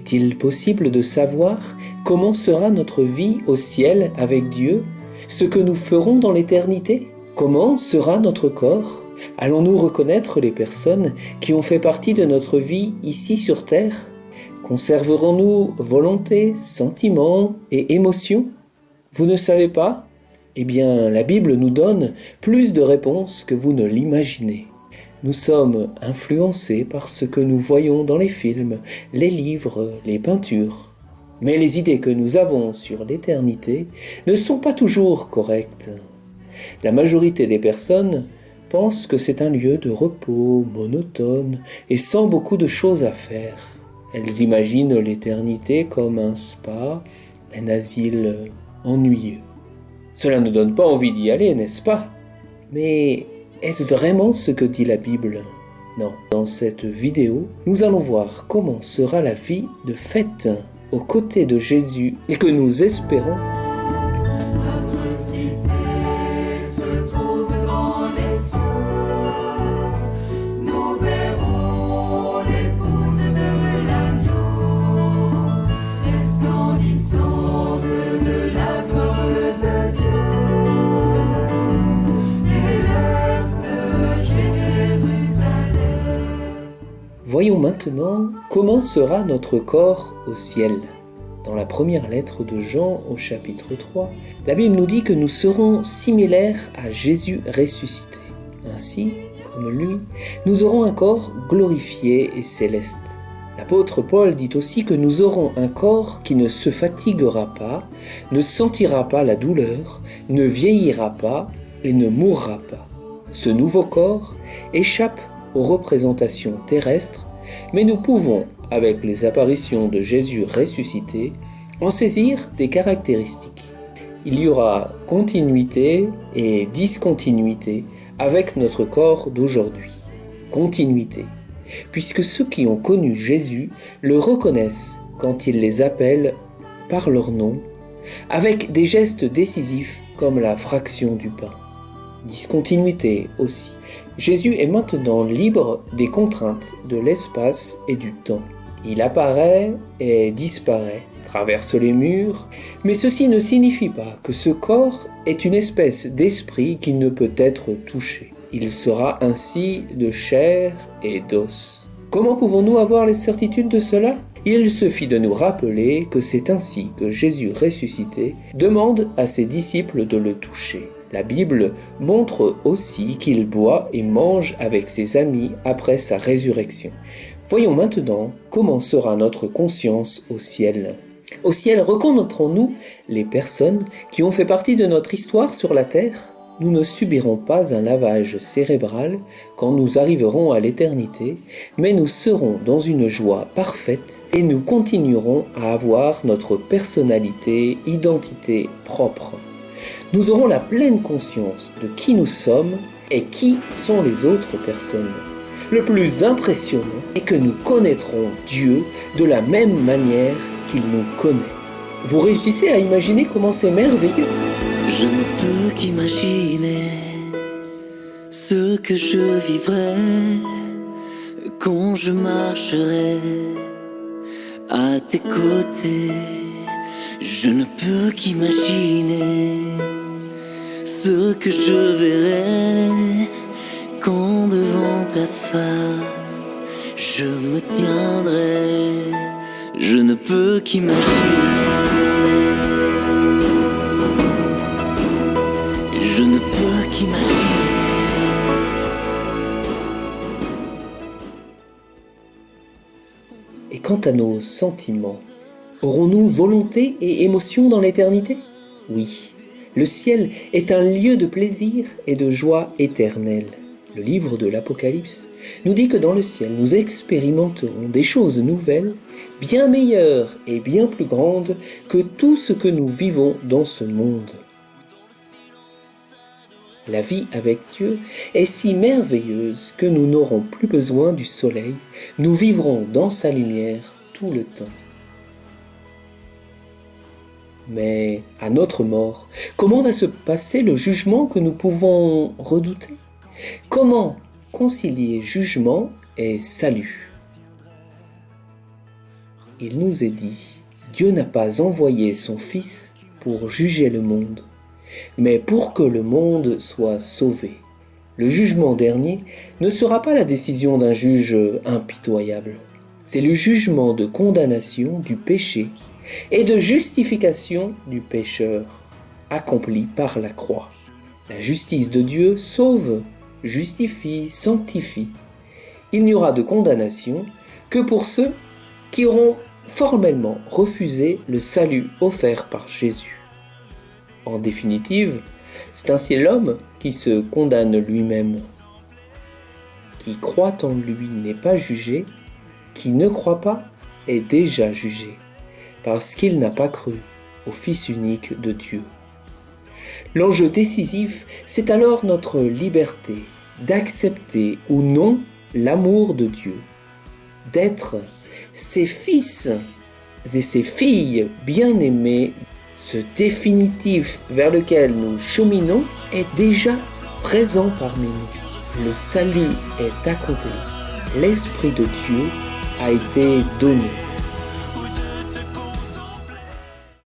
Est-il possible de savoir comment sera notre vie au ciel avec Dieu? Ce que nous ferons dans l'éternité? Comment sera notre corps? Allons-nous reconnaître les personnes qui ont fait partie de notre vie ici sur terre? Conserverons-nous volonté, sentiments et émotions? Vous ne savez pas? Eh bien, la Bible nous donne plus de réponses que vous ne l'imaginez. Nous sommes influencés par ce que nous voyons dans les films, les livres, les peintures. Mais les idées que nous avons sur l'éternité ne sont pas toujours correctes. La majorité des personnes pensent que c'est un lieu de repos monotone et sans beaucoup de choses à faire. Elles imaginent l'éternité comme un spa, un asile ennuyeux. Cela ne donne pas envie d'y aller, n'est-ce pas? Mais est-ce vraiment ce que dit la Bible? Non. Dans cette vidéo, nous allons voir comment sera la vie de fête aux côtés de Jésus et que nous espérons. Notre cité se trouve dans les cieux. Nous verrons l'épouse de l'agneau, resplendissante de la gloire de Dieu. Voyons maintenant comment sera notre corps au ciel. Dans la première lettre de Jean au chapitre 3, la Bible nous dit que nous serons similaires à Jésus ressuscité. Ainsi, comme lui, nous aurons un corps glorifié et céleste. L'apôtre Paul dit aussi que nous aurons un corps qui ne se fatiguera pas, ne sentira pas la douleur, ne vieillira pas et ne mourra pas. Ce nouveau corps échappe aux représentations terrestres, mais nous pouvons, avec les apparitions de Jésus ressuscité, en saisir des caractéristiques. Il y aura continuité et discontinuité avec notre corps d'aujourd'hui. Continuité, puisque ceux qui ont connu Jésus le reconnaissent quand il les appelle par leur nom, avec des gestes décisifs comme la fraction du pain. Discontinuité aussi. Jésus est maintenant libre des contraintes de l'espace et du temps. Il apparaît et disparaît, traverse les murs, mais ceci ne signifie pas que ce corps est une espèce d'esprit qui ne peut être touché. Il sera ainsi de chair et d'os. Comment pouvons-nous avoir les certitudes de cela? Il suffit de nous rappeler que c'est ainsi que Jésus ressuscité demande à ses disciples de le toucher. La Bible montre aussi qu'il boit et mange avec ses amis après sa résurrection. Voyons maintenant comment sera notre conscience au ciel. Au ciel, reconnaîtrons-nous les personnes qui ont fait partie de notre histoire sur la terre? Nous ne subirons pas un lavage cérébral quand nous arriverons à l'éternité, mais nous serons dans une joie parfaite et nous continuerons à avoir notre personnalité, identité propre. Nous aurons la pleine conscience de qui nous sommes et qui sont les autres personnes. Le plus impressionnant est que nous connaîtrons Dieu de la même manière qu'il nous connaît. Vous réussissez à imaginer comment c'est merveilleux? Je ne peux qu'imaginer ce que je vivrai quand je marcherai à tes côtés. Je ne peux qu'imaginer ce que je verrai quand devant ta face je me tiendrai. Je ne peux qu'imaginer. Je ne peux qu'imaginer. Et quant à nos sentiments, aurons-nous volonté et émotion dans l'éternité? Oui, le ciel est un lieu de plaisir et de joie éternelle. Le livre de l'Apocalypse nous dit que dans le ciel, nous expérimenterons des choses nouvelles, bien meilleures et bien plus grandes que tout ce que nous vivons dans ce monde. La vie avec Dieu est si merveilleuse que nous n'aurons plus besoin du soleil, nous vivrons dans sa lumière tout le temps. Mais à notre mort, comment va se passer le jugement que nous pouvons redouter? Comment concilier jugement et salut? il nous est dit, Dieu n'a pas envoyé son Fils pour juger le monde, mais pour que le monde soit sauvé. Le jugement dernier ne sera pas la décision d'un juge impitoyable. C'est le jugement de condamnation du péché et de justification du pécheur, accompli par la croix. La justice de Dieu sauve, justifie, sanctifie. Il n'y aura de condamnation que pour ceux qui auront formellement refusé le salut offert par Jésus. En définitive, c'est ainsi l'homme qui se condamne lui-même. Qui croit en lui n'est pas jugé, qui ne croit pas est déjà jugé, parce qu'il n'a pas cru au Fils unique de Dieu. L'enjeu décisif, c'est alors notre liberté d'accepter ou non l'amour de Dieu, d'être ses fils et ses filles bien-aimés. Ce définitif vers lequel nous cheminons est déjà présent parmi nous. Le salut est accompli. L'Esprit de Dieu a été donné.